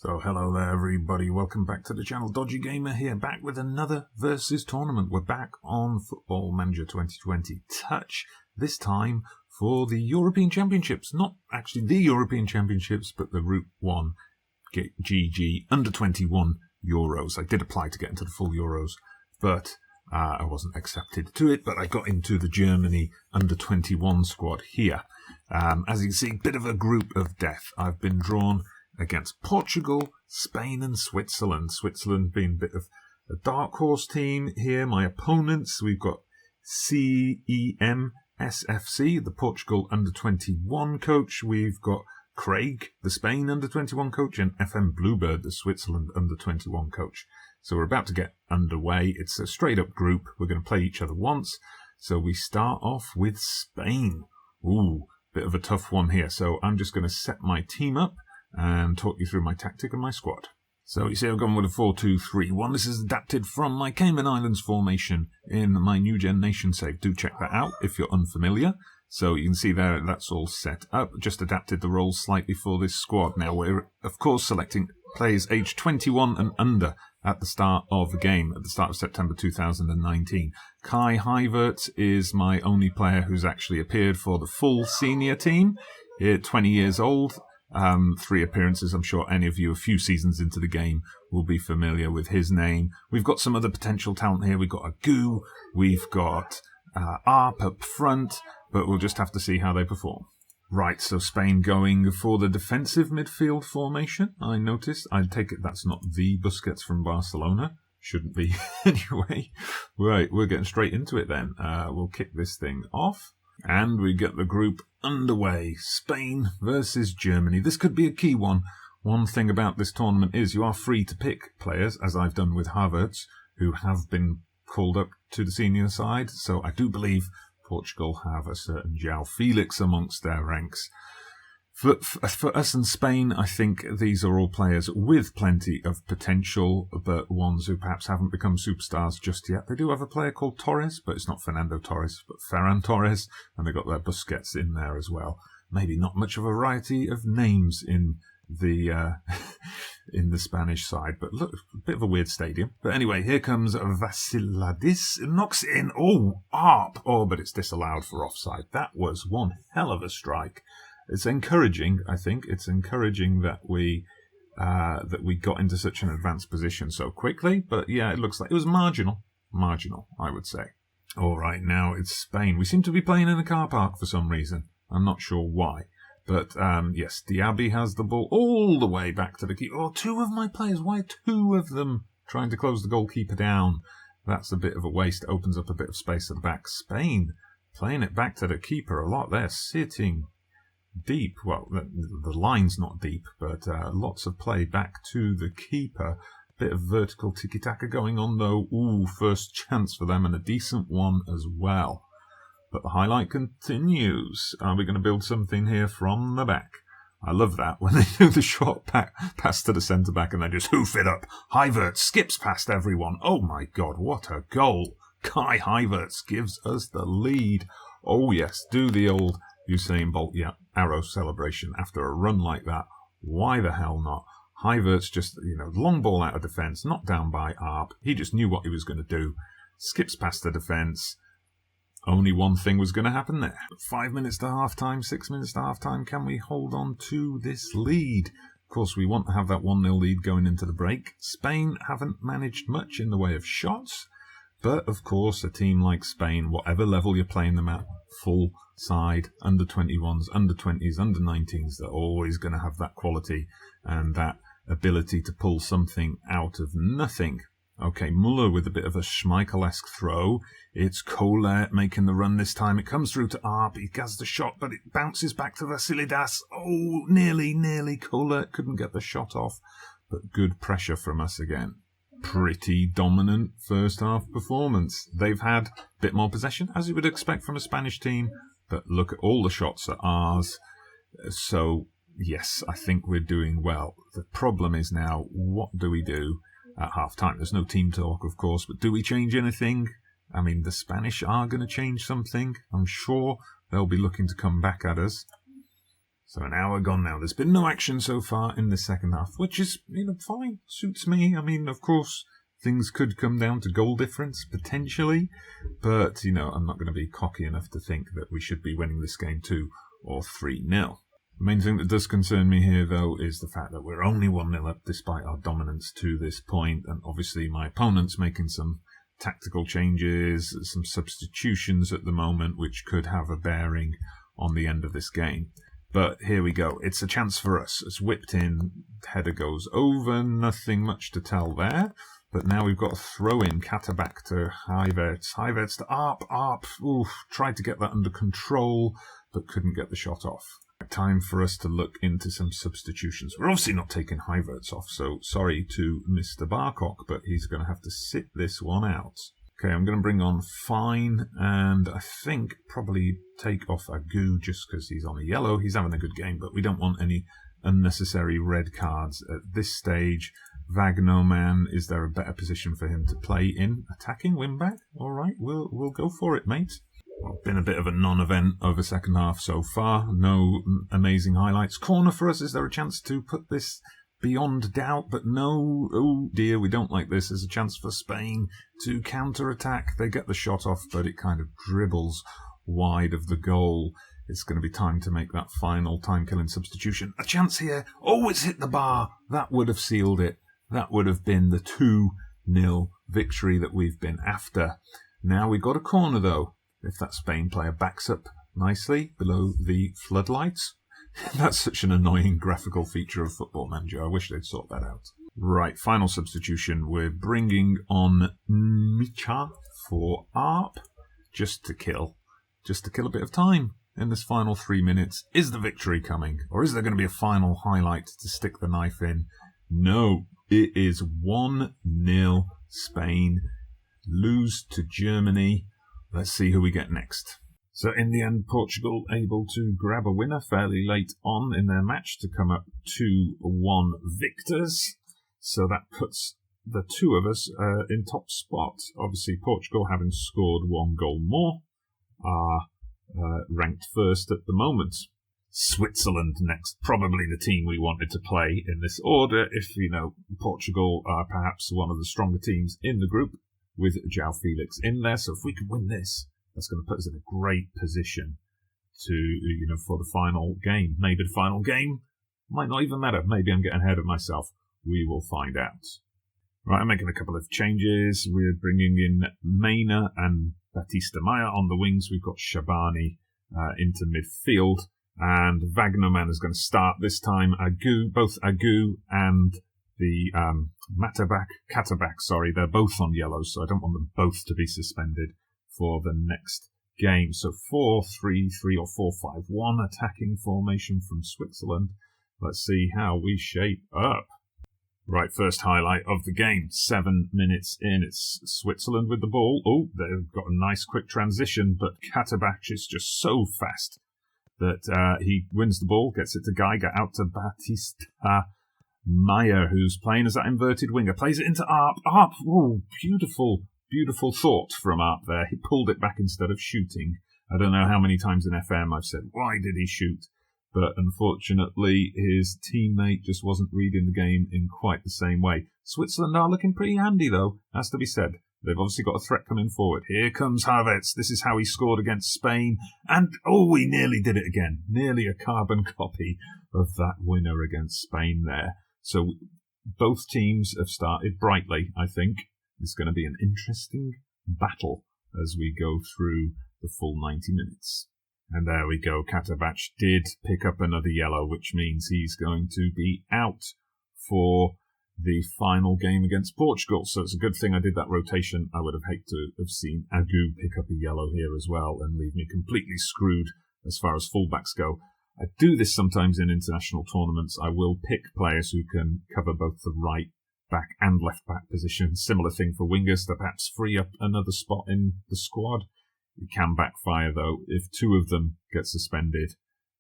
So hello there everybody, welcome back to the channel. Dodgy Gamer here, back with another versus tournament. We're back on Football Manager 2020 Touch, this time for the European Championships. Not actually the European Championships, but the R1GG U21 Euros. I did apply to get into the full Euros, but I wasn't accepted to it, but I got into the Germany under-21 squad here. As you can see, bit of a group of death. I've been drawn against Portugal, Spain and Switzerland. Switzerland being a bit of a dark horse team here. My opponents, we've got CEM SFC, the Portugal under-21 coach. We've got Craig, the Spain under-21 coach, and FM Bluebird, the Switzerland under-21 coach. So we're about to get underway. It's a straight up group. We're going to play each other once. So we start off with Spain. Ooh, bit of a tough one here. So I'm just going to set my team up and talk you through my tactic and my squad. So you see I've gone with a 4-2-3-1. This is adapted from my Cayman Islands formation in my New Gen Nation save. Do check that out if you're unfamiliar. So you can see there that's all set up. Just adapted the roles slightly for this squad. Now we're of course selecting players aged 21 and under at the start of the game, at the start of September 2019. Kai Havertz is my only player who's actually appeared for the full senior team. Here, 20 years old. 3 appearances. I'm sure any of you a few seasons into the game will be familiar with his name. We've got some other potential talent here. We've got a Goo, we've got Arp up front, but we'll just have to see how they perform. Right, so Spain going for the defensive midfield formation. I noticed. I take it that's not the Busquets from Barcelona. Shouldn't be anyway. Right, we're getting straight into it then. We'll kick this thing off. And we get the group underway. Spain versus Germany. This could be a key one. One thing about this tournament is you are free to pick players, as I've done with Havertz, who have been called up to the senior side. So I do believe Portugal have a certain João Felix amongst their ranks. For us and Spain, I think these are all players with plenty of potential, but ones who perhaps haven't become superstars just yet. They do have a player called Torres, but it's not Fernando Torres, but Ferran Torres, and they've got their Busquets in there as well. Maybe not much of a variety of names in the in the Spanish side, but look, a bit of a weird stadium. But anyway, here comes Vasiladis, knocks it in. Oh, Arp! Oh, but it's disallowed for offside. That was one hell of a strike. It's encouraging, I think. It's encouraging that we got into such an advanced position so quickly. But yeah, it looks like it was marginal. Marginal, I would say. All right, now it's Spain. We seem to be playing in a car park for some reason. I'm not sure why. But yes, Diaby has the ball all the way back to the keeper. Oh, 2 of my players. Why 2 of them trying to close the goalkeeper down? That's a bit of a waste. It opens up a bit of space at the back. Spain playing it back to the keeper a lot. They're sitting deep. Well, the line's not deep, but lots of play back to the keeper. Bit of vertical tiki-taka going on though. Ooh, first chance for them and a decent one as well. But the highlight continues. Are we going to build something here from the back? I love that when they do the short pass to the centre-back and they just hoof it up. Havertz skips past everyone. Oh my God, what a goal. Kai Havertz gives us the lead. Oh yes, do the old Usain Bolt, yeah, arrow celebration after a run like that. Why the hell not? Havertz just, long ball out of defence, knocked down by Arp. He just knew what he was going to do. Skips past the defence. Only one thing was going to happen there. 5 minutes to half-time, 6 minutes to half-time. Can we hold on to this lead? Of course, we want to have that 1-0 lead going into the break. Spain haven't managed much in the way of shots. But, of course, a team like Spain, whatever level you're playing them at, full side, under-21s, under-20s, under-19s, they're always going to have that quality and that ability to pull something out of nothing. Okay, Muller with a bit of a Schmeichel-esque throw. It's Kohler making the run this time. It comes through to Arp. He gets the shot, but it bounces back to Vasilidas. Oh, nearly. Kohler couldn't get the shot off, but good pressure from us again. Pretty dominant first half performance. They've had a bit more possession, as you would expect from a Spanish team, but look at all the shots are ours. So, yes, I think we're doing well. The problem is now, what do we do at half-time? There's no team talk, of course, but do we change anything? I mean, the Spanish are going to change something. I'm sure they'll be looking to come back at us. So an hour gone now. There's been no action so far in the second half, which is, fine. Suits me. I mean, of course, things could come down to goal difference, potentially. But, I'm not going to be cocky enough to think that we should be winning this game 2 or 3-0. The main thing that does concern me here, though, is the fact that we're only 1-0 up despite our dominance to this point. And obviously my opponent's making some tactical changes, some substitutions at the moment, which could have a bearing on the end of this game. But here we go. It's a chance for us. It's whipped in. Header goes over. Nothing much to tell there. But now we've got a throw in. Katterbach to Hiverts. Hiverts to Arp. Arp. Oof. Tried to get that under control, but couldn't get the shot off. Time for us to look into some substitutions. We're obviously not taking Hiverts off, so sorry to Mr. Barcock, but he's going to have to sit this one out. Okay, I'm going to bring on Fine, and I think probably take off Agu just because he's on a yellow. He's having a good game, but we don't want any unnecessary red cards at this stage. Vagnoman, is there a better position for him to play in? Attacking wingback? All right, we'll go for it, mate. Well, been a bit of a non-event over second half so far. No amazing highlights. Corner for us. Is there a chance to put this beyond doubt? But no. Oh dear, we don't like this. There's a chance for Spain to counter-attack. They get the shot off, but it kind of dribbles wide of the goal. It's going to be time to make that final time-killing substitution. A chance here. Oh, it's hit the bar. That would have sealed it. That would have been the 2-0 victory that we've been after. Now we've got a corner, though. If that Spain player backs up nicely below the floodlights. That's such an annoying graphical feature of Football Manager. I wish they'd sort that out. Right, final substitution. We're bringing on Micha for Arp. Just to kill a bit of time in this final 3 minutes. Is the victory coming? Or is there going to be a final highlight to stick the knife in? No, it is 1-0 Spain. Lose to Germany. Let's see who we get next. So in the end, Portugal able to grab a winner fairly late on in their match to come up 2-1 victors. So that puts the two of us in top spot. Obviously, Portugal, having scored 1 goal more, are ranked first at the moment. Switzerland next, probably the team we wanted to play in this order. If, Portugal are perhaps one of the stronger teams in the group, with João Felix in there. So if we can win this, that's going to put us in a great position to, for the final game. Maybe the final game might not even matter. Maybe I'm getting ahead of myself. We will find out. Right, I'm making a couple of changes. We're bringing in Mena and Batista Maya on the wings. We've got Shabani into midfield. And Vagnoman is going to start this time. Both Agu and the Katterbach, they're both on yellow, so I don't want them both to be suspended for the next game. So 4-3-3 or 4-5-1 attacking formation from Switzerland. Let's see how we shape up. Right, first highlight of the game. 7 minutes in, it's Switzerland with the ball. Oh, they've got a nice quick transition, but Katterbach is just so fast that he wins the ball, gets it to Geiger, out to Batista Maya, who's playing as that inverted winger, plays it into Arp. Arp, oh, beautiful thought from Arp there. He pulled it back instead of shooting. I don't know how many times in FM I've said, why did he shoot? But unfortunately, his teammate just wasn't reading the game in quite the same way. Switzerland are looking pretty handy, though, has to be said. They've obviously got a threat coming forward. Here comes Havertz. This is how he scored against Spain. And, we nearly did it again. Nearly a carbon copy of that winner against Spain there. So both teams have started brightly, I think. It's going to be an interesting battle as we go through the full 90 minutes. And there we go. Katterbach did pick up another yellow, which means he's going to be out for the final game against Portugal. So it's a good thing I did that rotation. I would have hated to have seen Agu pick up a yellow here as well and leave me completely screwed as far as fullbacks go. I do this sometimes in international tournaments. I will pick players who can cover both the right back and left back position. Similar thing for wingers to perhaps free up another spot in the squad. It can backfire though if two of them get suspended,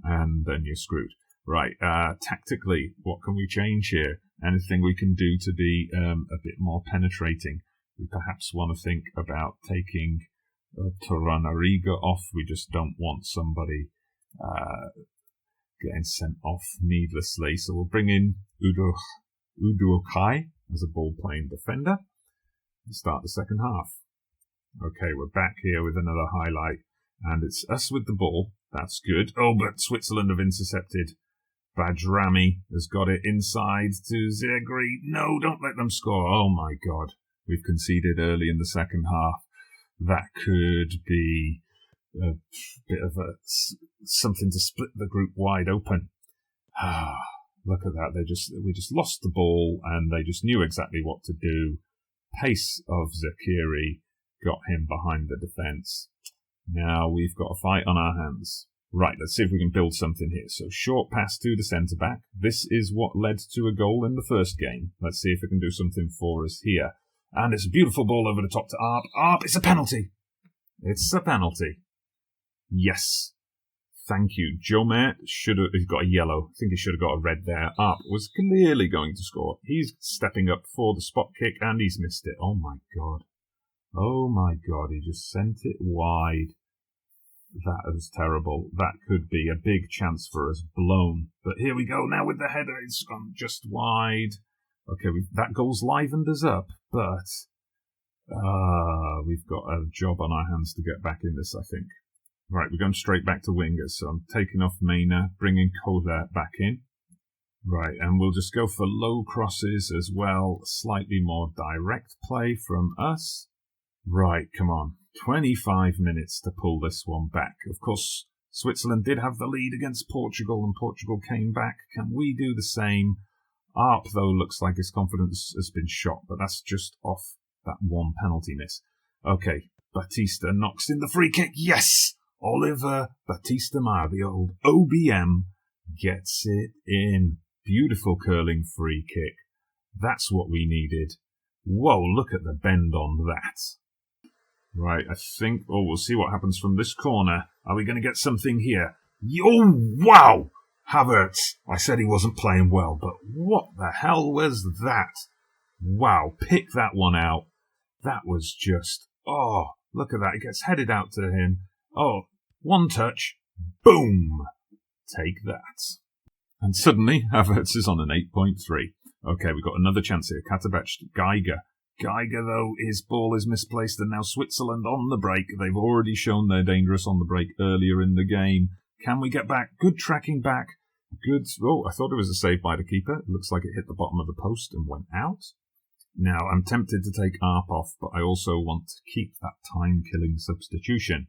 and then you're screwed. Right, tactically, what can we change here? Anything we can do to be a bit more penetrating? We perhaps want to think about taking Torunariga off. We just don't want somebody getting sent off needlessly. So we'll bring in Udokai as a ball-playing defender and start the second half. Okay, we're back here with another highlight, and it's us with the ball. That's good. Oh, but Switzerland have intercepted. Bajrami has got it inside to Zegri. No, don't let them score. Oh, my God. We've conceded early in the second half. That could be a bit of something to split the group wide open. Look at that. We just lost the ball, and they just knew exactly what to do. Pace of Zakiri got him behind the defence. Now we've got a fight on our hands. Right, let's see if we can build something here. So short pass to the centre-back. This is what led to a goal in the first game. Let's see if it can do something for us here. And it's a beautiful ball over the top to Arp. Arp, it's a penalty. It's a penalty. Yes. Thank you. Jomet he's got a yellow. I think he should have got a red there. Arp was clearly going to score. He's stepping up for the spot kick, and he's missed it. Oh, my God. Oh, my God. He just sent it wide. That was terrible. That could be a big chance for us blown. But here we go now with the header. It's gone just wide. Okay, that goal's livened us up, but we've got a job on our hands to get back in this, I think. Right, we're going straight back to wingers. So I'm taking off Mena, bringing Koda back in. Right, and we'll just go for low crosses as well. Slightly more direct play from us. Right, come on. 25 minutes to pull this one back. Of course, Switzerland did have the lead against Portugal, and Portugal came back. Can we do the same? Arp, though, looks like his confidence has been shot, but that's just off that one penalty miss. Okay, Batista knocks in the free kick. Yes! Oliver Batista Mar, the old OBM, gets it in. Beautiful curling free kick. That's what we needed. Whoa, look at the bend on that. Right, I think... Oh, we'll see what happens from this corner. Are we going to get something here? Oh, wow! Havertz. I said he wasn't playing well, but what the hell was that? Wow, pick that one out. That was just... Oh, look at that. It gets headed out to him. Oh, one touch. Boom! Take that. And suddenly, Havertz is on an 8.3. Okay, we've got another chance here. Katabach, Geiger. Geiger, though, his ball is misplaced, and now Switzerland on the break. They've already shown they're dangerous on the break earlier in the game. Can we get back? Good tracking back. Good. Oh, I thought it was a save by the keeper. It looks like it hit the bottom of the post and went out. Now, I'm tempted to take Arp off, but I also want to keep that time-killing substitution.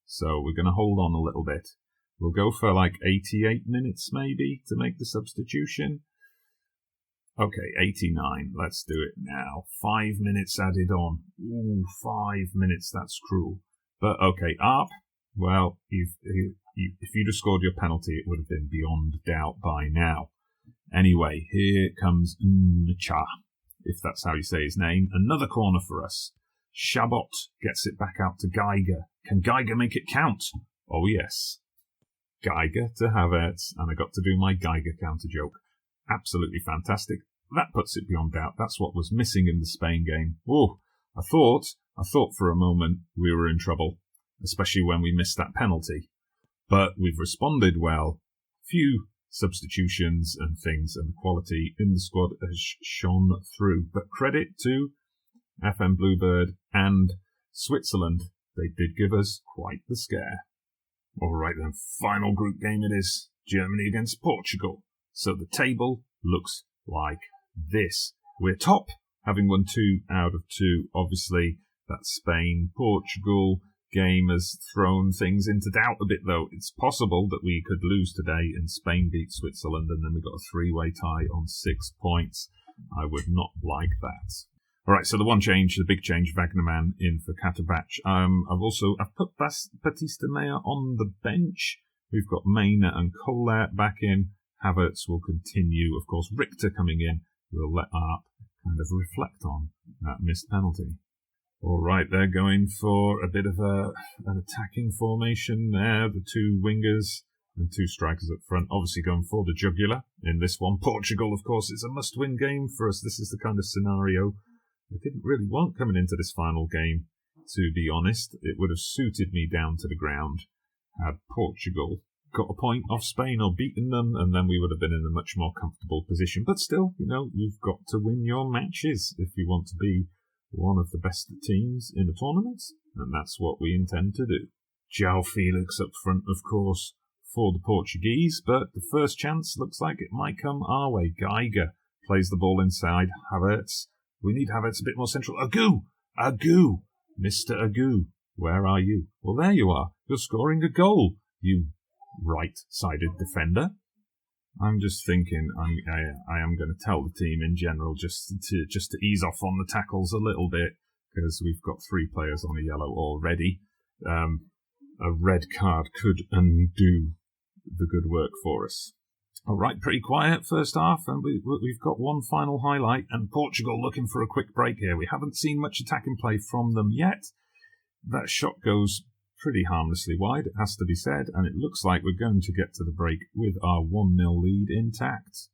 So we're going to hold on a little bit. We'll go for like 88 minutes, maybe, to make the substitution. Okay, 89. Let's do it now. 5 minutes added on. Ooh, 5 minutes. That's cruel. But okay, Arp. Well, if you'd have scored your penalty, it would have been beyond doubt by now. Anyway, here comes Ncha, if that's how you say his name. Another corner for us. Chabot gets it back out to Geiger. Can Geiger make it count? Oh, yes. Geiger to Havertz, and I got to do my Geiger counter joke. Absolutely fantastic. That puts it beyond doubt. That's what was missing in the Spain game. Oh, I thought for a moment we were in trouble, especially when we missed that penalty. But we've responded well. Few substitutions and things, and the quality in the squad has shone through. But credit to FM Bluebird and Switzerland. They did give us quite the scare. All right then, final group game it is. Germany against Portugal. So the table looks like this. We're top, having won 2 out of 2. Obviously, that Spain-Portugal game has thrown things into doubt a bit, though. It's possible that we could lose today and Spain beat Switzerland, and then we got a 3-way tie on 6 points. I would not like that. All right, so the big change, Wagnerman in for Katabach. I've put Batista Meyer on the bench. We've got Mena and Colette back in. Havertz will continue. Of course, Richter coming in. We'll let Arp kind of reflect on that missed penalty. All right, they're going for a bit of an attacking formation there. The 2 wingers and 2 strikers up front. Obviously going for the jugular in this one. Portugal, of course, it's a must-win game for us. This is the kind of scenario I didn't really want coming into this final game, to be honest. It would have suited me down to the ground had Portugal got a point off Spain or beaten them, and then we would have been in a much more comfortable position. But still, you've got to win your matches if you want to be one of the best teams in the tournament, and that's what we intend to do. João Felix up front, of course, for the Portuguese, but the first chance looks like it might come our way. Geiger plays the ball inside. Havertz. We need Havertz a bit more central. Agu! Mr. Agu, where are you? Well, there you are. You're scoring a goal, you right-sided defender. I'm just thinking I am going to tell the team in general just to ease off on the tackles a little bit, because we've got 3 players on a yellow already. A red card could undo the good work for us. All right, pretty quiet first half, and we've got one final highlight, and Portugal looking for a quick break here. We haven't seen much attacking play from them yet. That shot goes pretty harmlessly wide, it has to be said, and it looks like we're going to get to the break with our 1-0 lead intact.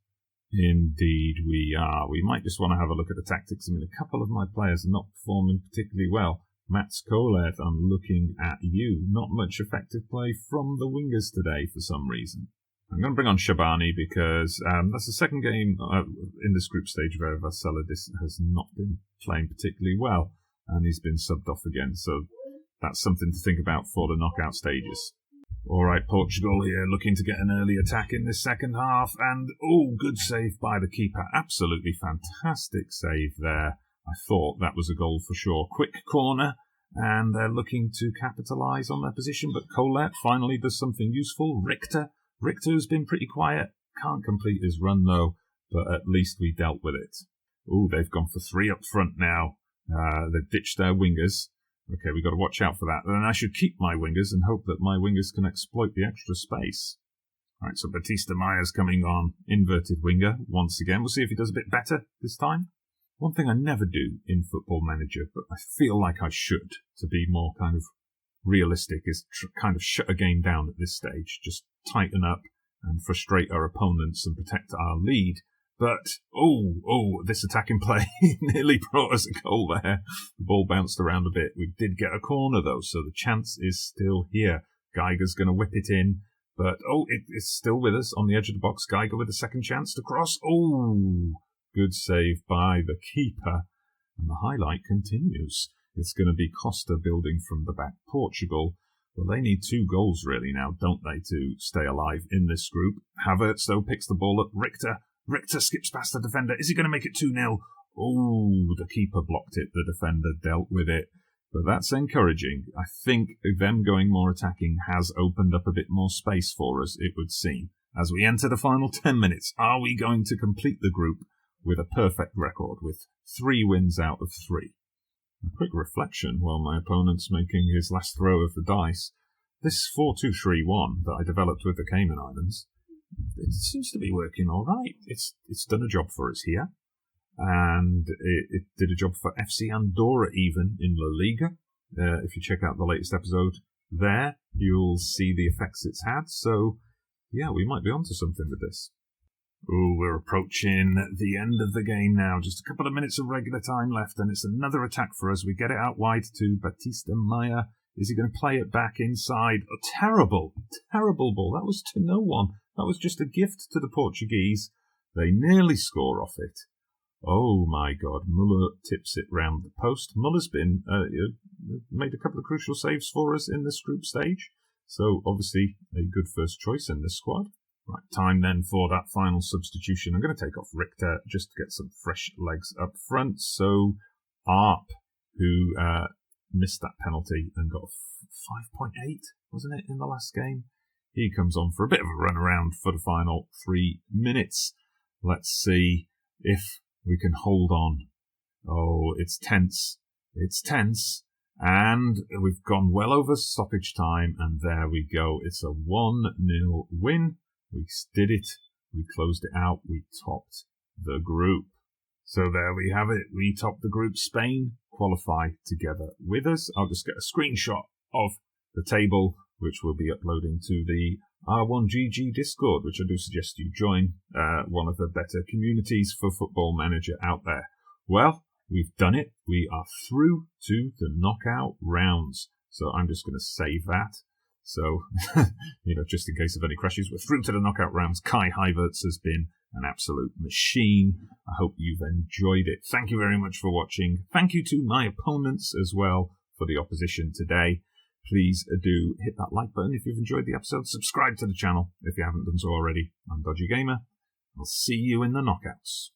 Indeed we are. We might just want to have a look at the tactics. I mean, a couple of my players are not performing particularly well. Mats Kolet, I'm looking at you. Not much effective play from the wingers today for some reason. I'm going to bring on Shabani because that's the second game in this group stage where Vassiladis has not been playing particularly well, and he's been subbed off again, so that's something to think about for the knockout stages. All right, Portugal here looking to get an early attack in this second half, and good save by the keeper. Absolutely fantastic save there. I thought that was a goal for sure. Quick corner, and they're looking to capitalise on their position, but Kolet finally does something useful. Richter's been pretty quiet. Can't complete his run though, but at least we dealt with it. They've gone for 3 up front now. They've ditched their wingers. Okay, we've got to watch out for that. Then I should keep my wingers and hope that my wingers can exploit the extra space. All right, so Batista Maia's coming on, inverted winger once again. We'll see if he does a bit better this time. One thing I never do in Football Manager, but I feel like I should, to be more kind of realistic, is kind of shut a game down at this stage. Just tighten up and frustrate our opponents and protect our lead. But, this attacking play nearly brought us a goal there. The ball bounced around a bit. We did get a corner, though, so the chance is still here. Geiger's going to whip it in. But, it's still with us on the edge of the box. Geiger with a second chance to cross. Good save by the keeper. And the highlight continues. It's going to be Costa building from the back. Portugal, well, they need 2 goals really now, don't they, to stay alive in this group. Havertz, though, picks the ball up. Richter skips past the defender. Is he going to make it 2-0? The keeper blocked it. The defender dealt with it. But that's encouraging. I think them going more attacking has opened up a bit more space for us, it would seem. As we enter the final 10 minutes, are we going to complete the group with a perfect record, with 3 wins out of 3? A quick reflection while my opponent's making his last throw of the dice. This 4-2-3-1 that I developed with the Cayman Islands, it seems to be working all right. It's done a job for us here, and it did a job for FC Andorra even in La Liga. If you check out the latest episode there, you'll see the effects it's had. So, yeah, we might be onto something with this. We're approaching the end of the game now. Just a couple of minutes of regular time left, and it's another attack for us. We get it out wide to Batista Maia. Is he going to play it back inside? Terrible ball. That was to no one. That was just a gift to the Portuguese. They nearly score off it. Oh my God, Muller tips it round the post. Muller's been made a couple of crucial saves for us in this group stage. So obviously a good first choice in this squad. Right, time then for that final substitution. I'm going to take off Richter just to get some fresh legs up front. So Arp, who missed that penalty and got 5.8, wasn't it, in the last game? He comes on for a bit of a run around for the final 3 minutes. Let's see if we can hold on. It's tense. And we've gone well over stoppage time, and there we go. It's a 1-0 win. We did it. We closed it out. We topped the group. So there we have it. We topped the group. Spain qualify together with us. I'll just get a screenshot of the table, which we'll be uploading to the R1GG Discord, which I do suggest you join, one of the better communities for Football Manager out there. Well, we've done it. We are through to the knockout rounds. So I'm just going to save that. So, just in case of any crashes, we're through to the knockout rounds. Kai Havertz has been an absolute machine. I hope you've enjoyed it. Thank you very much for watching. Thank you to my opponents as well for the opposition today. Please do hit that like button if you've enjoyed the episode. Subscribe to the channel if you haven't done so already. I'm Dodgy Gamer. I'll see you in the knockouts.